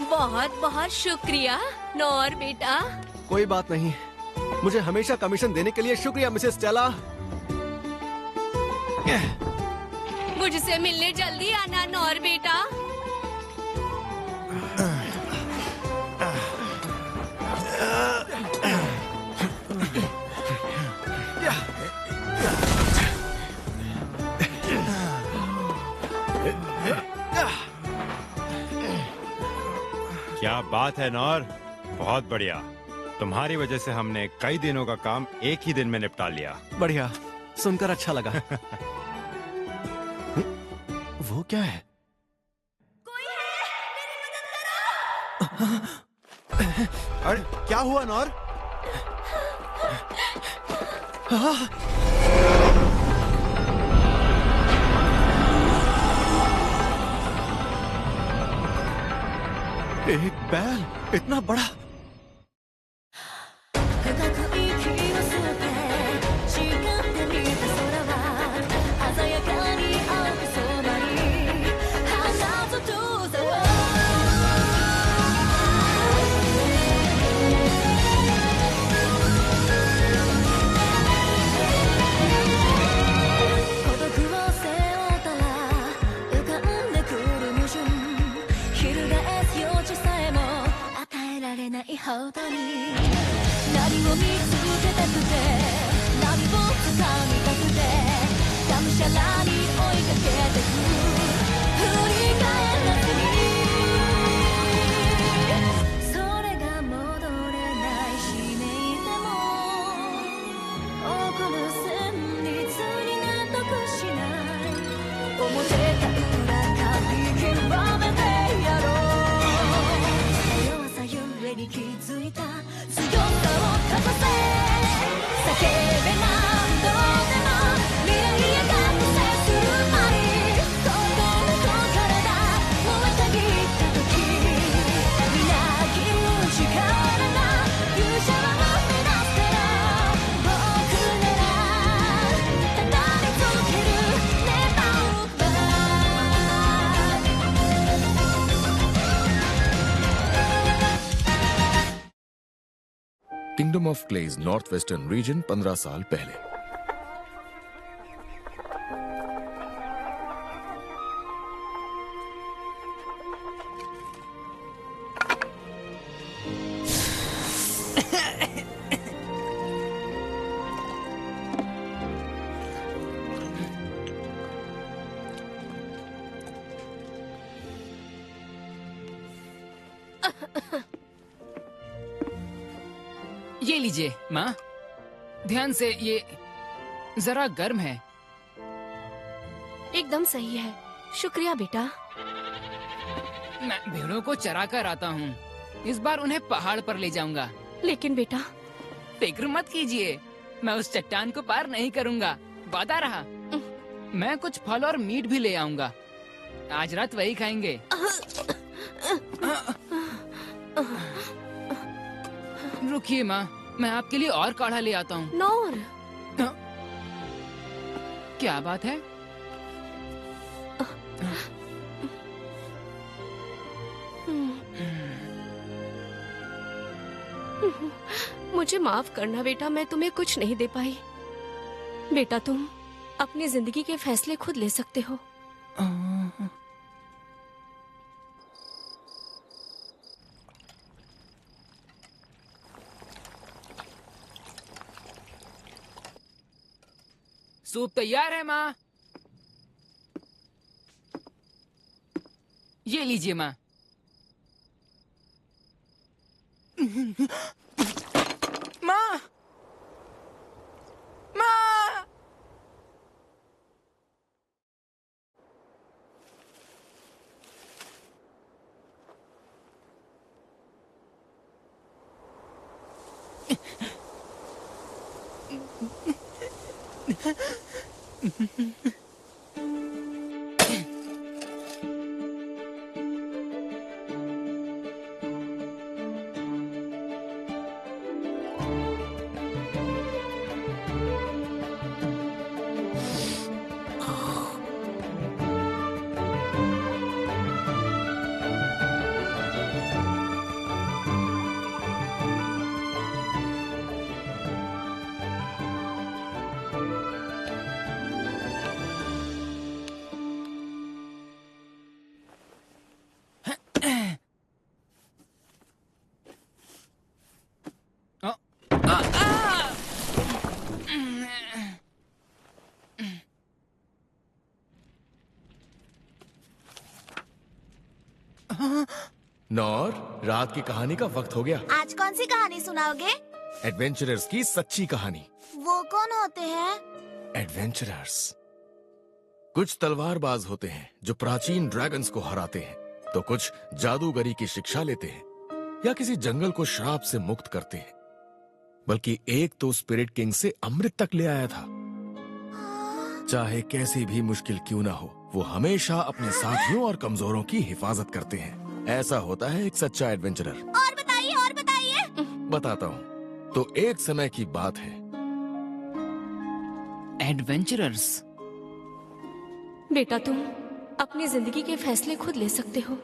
बहुत बहुत शुक्रिया नौर बेटा। कोई बात नहीं, मुझे हमेशा कमीशन देने के लिए शुक्रिया मिसेस स्टेला। मुझसे मिलने जल्दी आना नौर बेटा। क्या बात है नौर, बहुत बढ़िया। तुम्हारी वजह से हमने कई दिनों का काम एक ही दिन में निपटा लिया। बढ़िया, सुनकर अच्छा लगा। वो क्या है? कोई है? मेरी मदद करो। अरे क्या हुआ नौर? एक बैल इतना बड़ा। Kingdom of clays north western region 15 साल पहले। ये लीजिए माँ, ध्यान से, ये जरा गर्म है। एकदम सही है, शुक्रिया बेटा। मैं भेड़ों को चरा कर आता हूँ, इस बार उन्हें पहाड़ पर ले जाऊंगा। लेकिन बेटा, फिक्र मत कीजिए, मैं उस चट्टान को पार नहीं करूँगा, वादा रहा। मैं कुछ फल और मीट भी ले आऊंगा, आज रात वही खाएंगे। रुकिए माँ, मैं आपके लिए और काढ़ा ले आता हूँ। नौर, क्या बात है? मुझे माफ करना बेटा, मैं तुम्हें कुछ नहीं दे पाई। बेटा तुम अपनी जिंदगी के फैसले खुद ले सकते हो। सूप तैयार है माँ। ये लीजिए माँ। माँ, माँ। नौर, रात की कहानी का वक्त हो गया। आज कौन सी कहानी सुनाओगे? एडवेंचरर्स की सच्ची कहानी। वो कौन होते हैं? एडवेंचरर्स कुछ तलवारबाज होते हैं जो प्राचीन ड्रैगन्स को हराते हैं, तो कुछ जादूगरी की शिक्षा लेते हैं या किसी जंगल को श्राप से मुक्त करते हैं। बल्कि एक तो स्पिरिट किंग से अमृत तक ले आया था। चाहे कैसी भी मुश्किल क्यों ना हो, वो हमेशा अपने साथियों और कमजोरों की हिफाजत करते हैं। ऐसा होता है एक सच्चा एडवेंचरर। और बताइए, और बताइए। बताता हूँ। तो एक समय की बात है। एडवेंचरर्स। बेटा तुम अपनी जिंदगी के फैसले खुद ले सकते हो।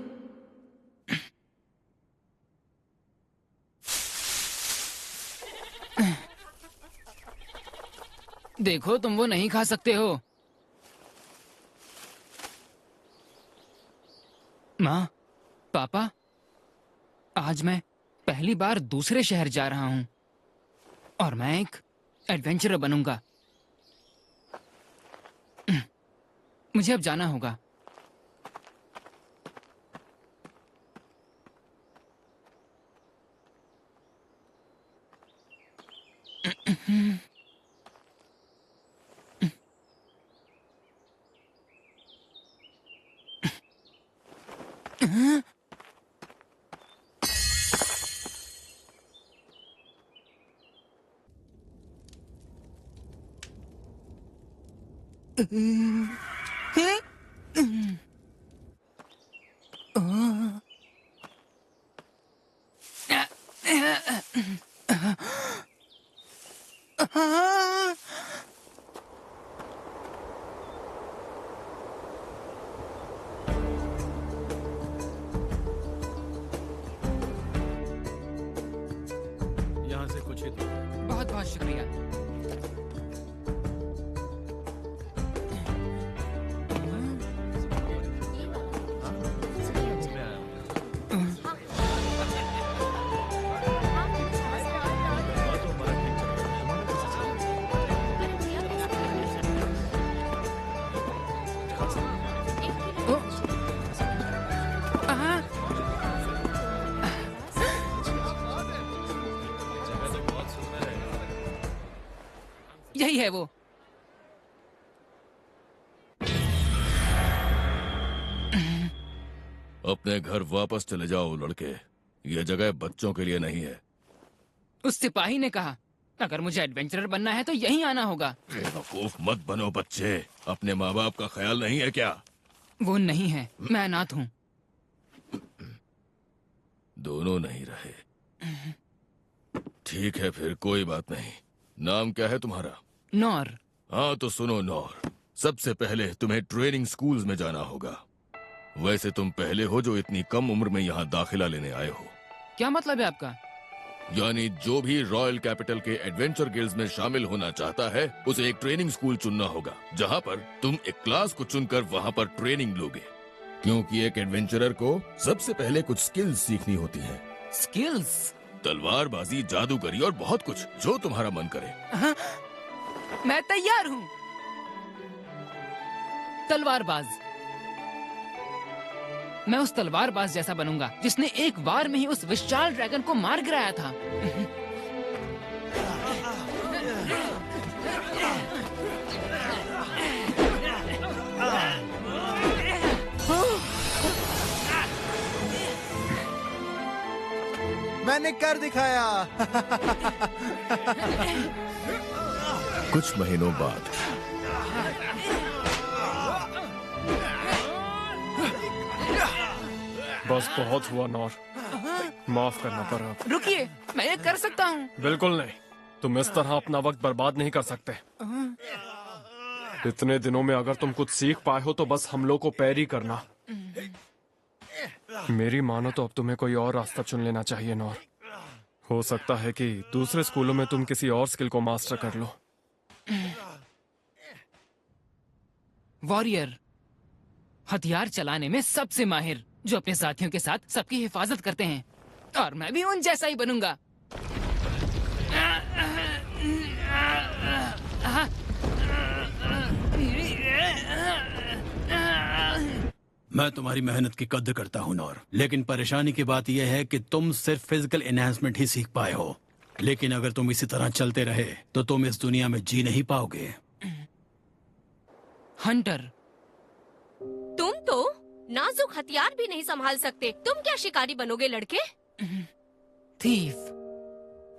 देखो, तुम वो नहीं खा सकते हो। माँ, पापा, आज मैं पहली बार दूसरे शहर जा रहा हूँ और मैं एक एडवेंचरर बनूंगा। मुझे अब जाना होगा। यहाँ से कुछ ही दूर है। बहुत बहुत शुक्रिया। यही है वो। अपने घर वापस चले जाओ लड़के, यह जगह बच्चों के लिए नहीं है। उस सिपाही ने कहा, अगर मुझे एडवेंचरर बनना है तो यहीं आना होगा। बेवकूफ मत बनो बच्चे, अपने माँ बाप का ख्याल नहीं है क्या? वो नहीं है, मैं अनाथ हूँ। दोनों नहीं रहे। ठीक है फिर, कोई बात नहीं। नाम क्या है तुम्हारा? नौर। हाँ तो सुनो नौर, सबसे पहले तुम्हें ट्रेनिंग स्कूल्स में जाना होगा। वैसे तुम पहले हो जो इतनी कम उम्र में यहाँ दाखिला लेने आए हो। क्या मतलब है आपका? यानी जो भी रॉयल कैपिटल के एडवेंचर गिल्ड्स में शामिल होना चाहता है, उसे एक ट्रेनिंग स्कूल चुनना होगा, जहाँ पर तुम एक क्लास को चुनकर वहाँ पर ट्रेनिंग लोगे। क्योंकि एक एडवेंचरर को सबसे पहले कुछ स्किल्स सीखनी होती हैं। स्किल्स? तलवारबाजी, जादूगरी और बहुत कुछ, जो तुम्हारा मन करे। हाँ, मैं तैयार हूँ। तलवारबाज। मैं उस तलवारबाज जैसा बनूंगा जिसने एक बार में ही उस विशाल ड्रैगन को मार गिराया था। मैंने कर दिखाया। कुछ महीनों बाद बस बहुत हुआ नौर, माफ करना पर अब। रुकिए, मैं ये कर सकता हूँ। बिल्कुल नहीं, तुम इस तरह अपना वक्त बर्बाद नहीं कर सकते। इतने दिनों में अगर तुम कुछ सीख पाए हो तो बस हमलों को पैर ही करना। मेरी मानो तो अब तुम्हें कोई और रास्ता चुन लेना चाहिए नौर। हो सकता है कि दूसरे स्कूलों में तुम किसी और स्किल को मास्टर कर लो। वॉरियर, हथियार चलाने में सबसे माहिर, जो अपने साथियों के साथ सबकी हिफाजत करते हैं। और मैं भी उन जैसा ही बनूंगा। मैं तुम्हारी मेहनत की कद्र करता हूँ नौर, लेकिन परेशानी की बात यह है कि तुम सिर्फ फिजिकल एनहांसमेंट ही सीख पाए हो। लेकिन अगर तुम इसी तरह चलते रहे तो तुम इस दुनिया में जी नहीं पाओगे। हंटर, तुम तो नाजुक हथियार भी नहीं संभाल सकते, तुम क्या शिकारी बनोगे लड़के? थीफ।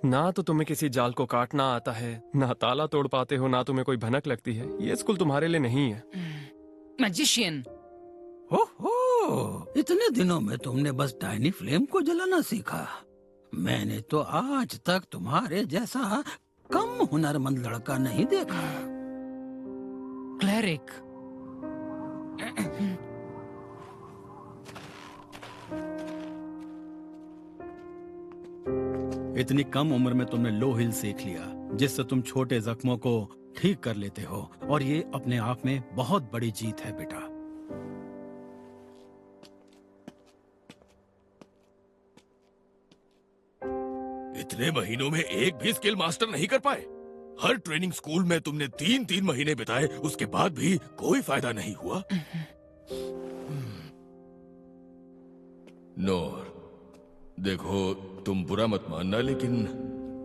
ना तो तुम्हें किसी जाल को काटना आता है, ना ताला तोड़ पाते हो, ना तुम्हें कोई भनक लगती है। ये स्कूल तुम्हारे लिए नहीं है। मैजिशियन। ओहो, इतने दिनों में तुमने बस टाइनी फ्लेम को जलाना सीखा। मैंने तो आज तक तुम्हारे जैसा कम हुनरमंद लड़का नहीं देखा। क्लेरिक। इतनी कम उम्र में तुमने लो हिल सीख लिया, जिससे तुम छोटे जख्मों को ठीक कर लेते हो, और ये अपने आप में बहुत बड़ी जीत है बेटा। इतने महीनों में एक भी स्किल मास्टर नहीं कर पाए। हर ट्रेनिंग स्कूल में तुमने 3-3 महीने बिताए, उसके बाद भी कोई फायदा नहीं हुआ। नोर, देखो तुम बुरा मत मानना, लेकिन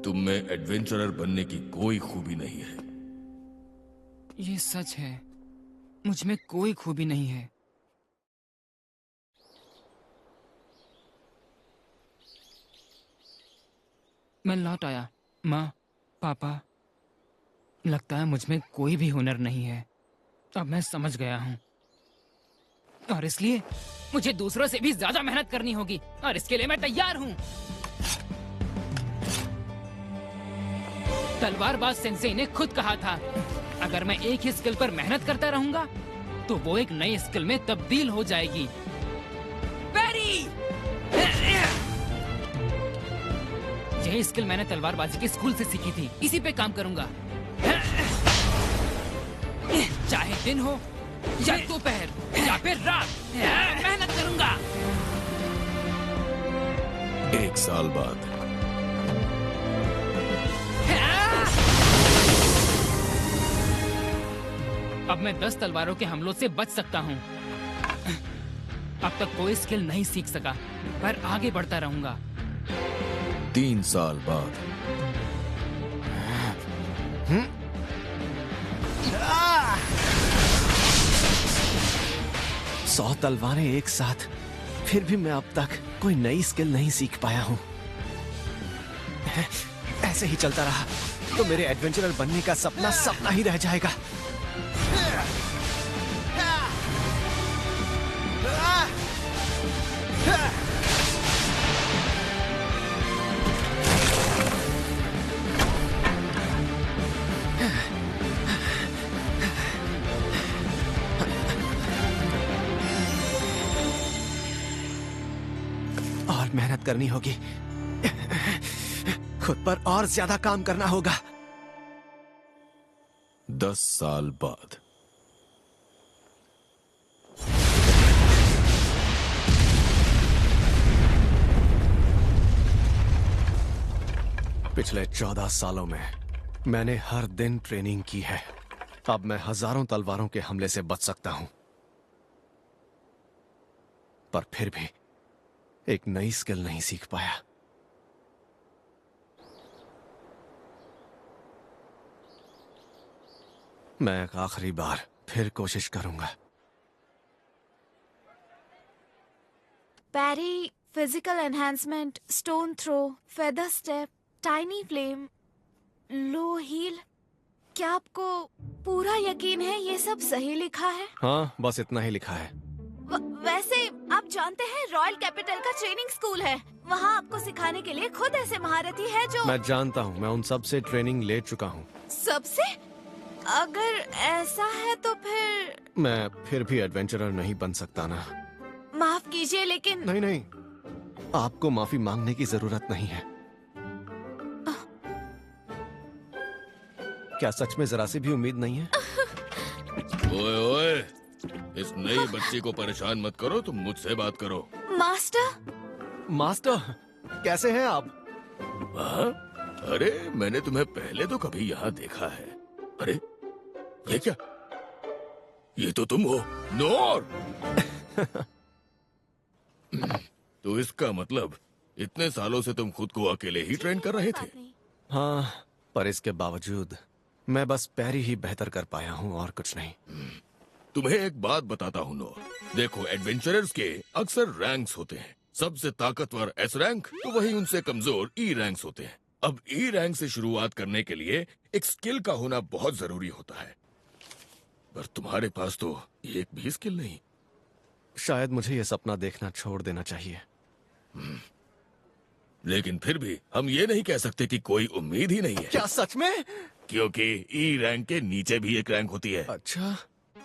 तुम में एडवेंचरर बनने की कोई खूबी नहीं है। ये सच है, मुझ में कोई खूबी नहीं है। मैं लौट आया। माँ, पापा, लगता है मुझ में कोई भी हुनर नहीं है। अब मैं समझ गया हूँ, और इसलिए मुझे दूसरों से भी ज्यादा मेहनत करनी होगी, और इसके लिए मैं तैयार हूँ। तलवारबाज सेंसेई ने खुद कहा था, अगर मैं एक ही स्किल पर मेहनत करता रहूंगा तो वो एक नई स्किल में तब्दील हो जाएगी। पैरी! यही स्किल मैंने तलवारबाजी के स्कूल से सीखी थी, इसी पे काम करूंगा। चाहे दिन हो या दोपहर या फिर रात, मेहनत करूंगा। 1 साल बाद अब मैं 10 तलवारों के हमलों से बच सकता हूँ। अब तक कोई स्किल नहीं सीख सका, पर आगे बढ़ता रहूंगा। 3 साल बाद 100 तलवारें एक साथ, फिर भी मैं अब तक कोई नई स्किल नहीं सीख पाया हूँ। ऐसे ही चलता रहा तो मेरे एडवेंचरर बनने का सपना सपना ही रह जाएगा। और मेहनत करनी होगी, खुद पर और ज्यादा काम करना होगा। 10 साल बाद पिछले 14 सालों में मैंने हर दिन ट्रेनिंग की है। अब मैं हजारों तलवारों के हमले से बच सकता हूं, पर फिर भी एक नई स्किल नहीं सीख पाया। मैं एक आखिरी बार फिर कोशिश करूंगा। Parry, physical enhancement, stone throw, feather step, tiny flame, low heal. क्या आपको पूरा यकीन है ये सब सही लिखा है? हाँ, बस इतना ही लिखा है। वैसे आप जानते हैं रॉयल कैपिटल का ट्रेनिंग स्कूल है, वहाँ आपको सिखाने के लिए खुद ऐसे महारथी है जो। मैं जानता हूँ, मैं उन सब से ट्रेनिंग ले चुका हूँ। सबसे? अगर ऐसा है तो फिर मैं फिर भी एडवेंचरर नहीं बन सकता ना। माफ कीजिए, लेकिन नहीं नहीं, आपको माफी मांगने की जरूरत नहीं है। क्या सच में जरा सी भी उम्मीद नहीं है? ओए ओए, इस नई बच्ची को परेशान मत करो, तुम मुझसे बात करो। मास्टर। मास्टर, कैसे हैं आप? हाँ? अरे मैंने तुम्हें पहले तो कभी यहाँ देखा है। अरे ये क्या, ये तो तुम हो नोर। तो इसका मतलब इतने सालों से तुम खुद को अकेले ही ट्रेन कर रहे थे? हाँ, पर इसके बावजूद मैं बस पैरी ही बेहतर कर पाया हूँ और कुछ नहीं। तुम्हें एक बात बताता हूँ नोर, देखो एडवेंचरर्स के अक्सर रैंक्स होते हैं। सबसे ताकतवर एस रैंक तो वही उनसे कमजोर ई रैंक्स होते हैं। अब ई रैंक से शुरुआत करने के लिए एक स्किल का होना बहुत जरूरी होता है, पर तुम्हारे पास तो एक भी स्किल नहीं। शायद मुझे ये सपना देखना छोड़ देना चाहिए। लेकिन फिर भी हम ये नहीं कह सकते कि कोई उम्मीद ही नहीं है। क्या सच में? क्योंकि ई रैंक के नीचे भी एक रैंक होती है। अच्छा,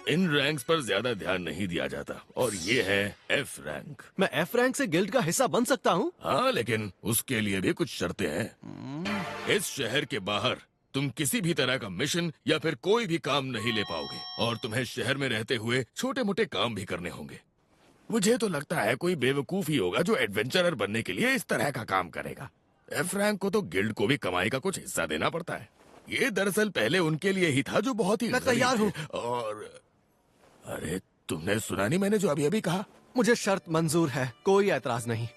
इन रैंक्स पर ज्यादा ध्यान नहीं दिया जाता, और ये है एफ रैंक। मैं एफ रैंक से गिल्ड का हिस्सा बन सकता हूँ? हाँ, लेकिन उसके लिए भी कुछ शर्तें हैं। इस शहर के बाहर तुम किसी भी तरह का मिशन या फिर कोई भी काम नहीं ले पाओगे, और तुम्हें शहर में रहते हुए छोटे मोटे काम भी करने होंगे। मुझे तो लगता है कोई बेवकूफ ही होगा जो एडवेंचरर बनने के लिए इस तरह का काम करेगा। एफ रैंक को तो गिल्ड को भी कमाई का कुछ हिस्सा देना पड़ता है। ये दरअसल पहले उनके लिए ही था जो बहुत ही मैं तैयार हूँ। और अरे, तुमने सुना नहीं मैंने जो अभी अभी कहा? मुझे शर्त मंजूर है, कोई ऐतराज नहीं।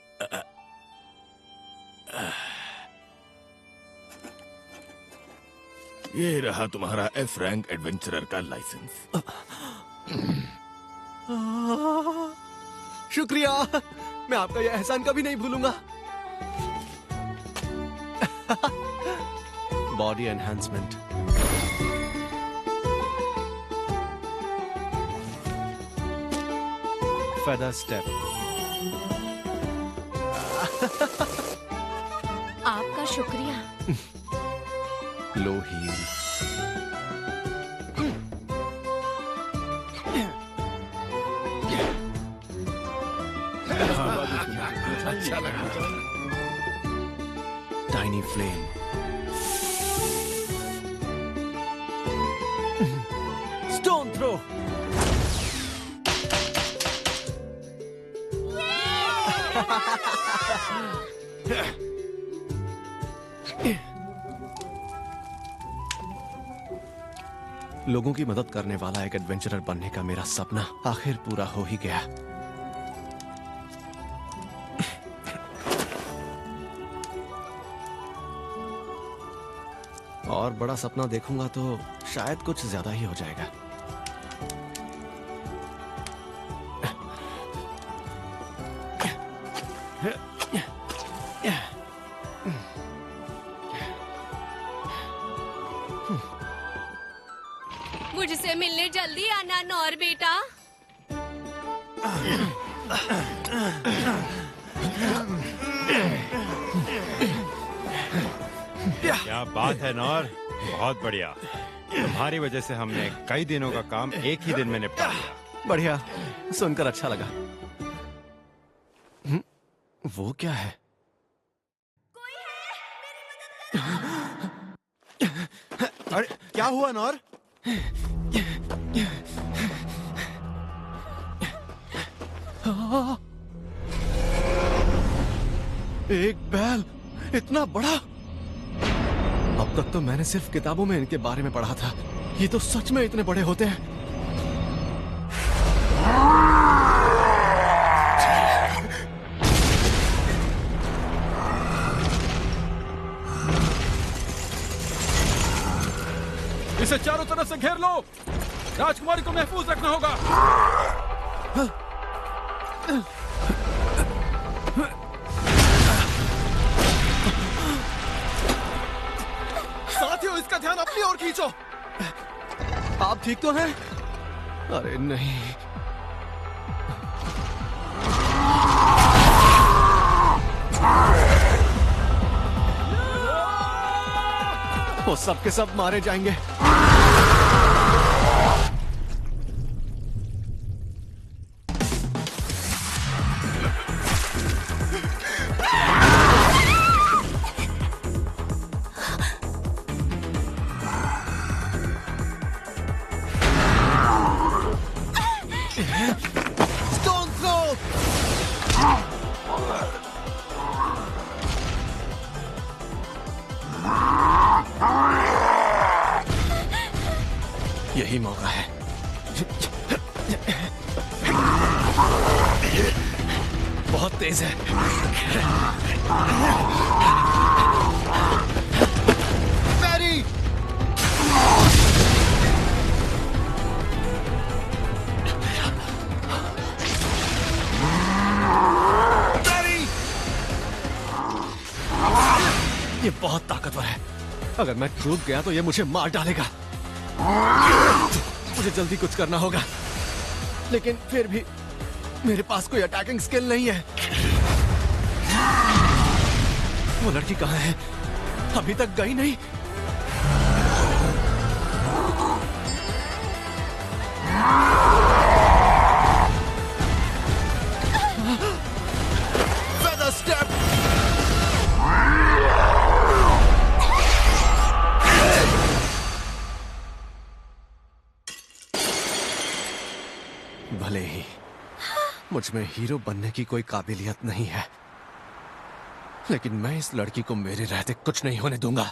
ये रहा तुम्हारा एफ रैंक एडवेंचरर का लाइसेंस। शुक्रिया, मैं आपका यह एहसान कभी नहीं भूलूंगा। Body enhancement, feather step. आपका शुक्रिया। लो हील, अच्छा लगा। टाइनी फ्लेम, स्टोन थ्रो, लोगों की मदद करने वाला एक एडवेंचरर बनने का मेरा सपना आखिर पूरा हो ही गया। और बड़ा सपना देखूंगा तो शायद कुछ ज्यादा ही हो जाएगा। मुझसे मिलने जल्दी आना नौर बेटा। क्या बात है नौर, बहुत बढ़िया। तुम्हारी वजह से हमने कई दिनों का काम एक ही दिन में निपटा लिया। बढ़िया, सुनकर अच्छा लगा। वो क्या है? अरे क्या हुआ नौर? एक बैल इतना बड़ा! अब तक तो मैंने सिर्फ किताबों में इनके बारे में पढ़ा था, ये तो सच में इतने बड़े होते हैं। इसे चारों तरफ से घेर लो। राजकुमारी को महफूज रखना होगा। साथियों, इसका ध्यान अपनी ओर खींचो। आप ठीक तो हैं? अरे नहीं। वो सब के सब मारे जाएंगे। Stone throw! यही मौका है। तेज है। मैरी! मैरी! ये बहुत ताकतवर है। अगर मैं चूक गया तो ये मुझे मार डालेगा। मुझे जल्दी कुछ करना होगा, लेकिन फिर भी मेरे पास कोई अटैकिंग स्किल नहीं है। वो लड़की कहाँ है? अभी तक गई नहीं। Feather step! भले ही मुझ में हीरो बनने की कोई काबिलियत नहीं है, लेकिन मैं इस लड़की को मेरे रहते कुछ नहीं होने दूंगा।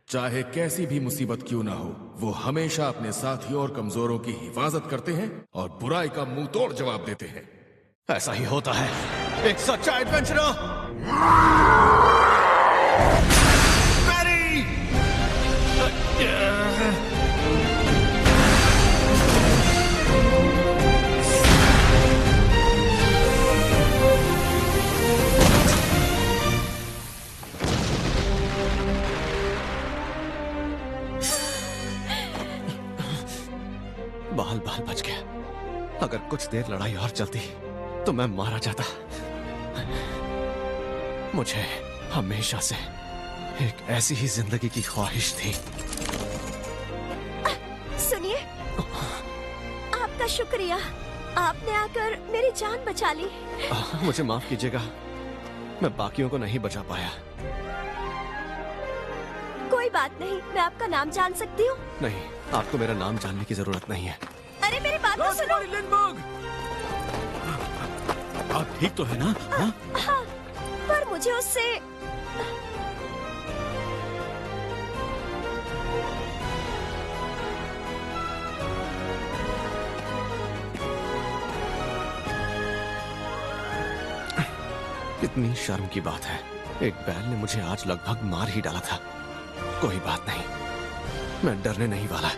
चाहे कैसी भी मुसीबत क्यों ना हो, वो हमेशा अपने साथियों और कमजोरों की हिफाजत करते हैं और बुराई का मुंह तोड़ जवाब देते हैं। ऐसा ही होता है एक सच्चा एडवेंचरर। मैरी! बाल बाल बच गया। अगर कुछ देर लड़ाई और चलती तो मैं मारा जाता। मुझे हमेशा से एक ऐसी ही जिंदगी की ख्वाहिश थी। सुनिए, आपका शुक्रिया। आपने आकर मेरी जान बचा ली। मुझे माफ कीजिएगा, मैं बाकियों को नहीं बचा पाया। कोई बात नहीं, मैं आपका नाम जान सकती हूँ? नहीं, आपको मेरा नाम जानने की जरूरत नहीं है। अरे मेरी बात तो सुनो। आप ठीक तो है ना? हाँ? हाँ, पर मुझे उससे कितनी शर्म की बात है, एक बैल ने मुझे आज लगभग मार ही डाला था। कोई बात नहीं, मैं डरने नहीं वाला।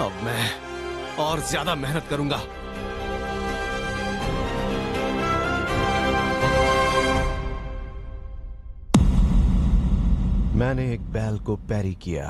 अब मैं और ज्यादा मेहनत करूंगा। मैंने एक बैल को पैरी किया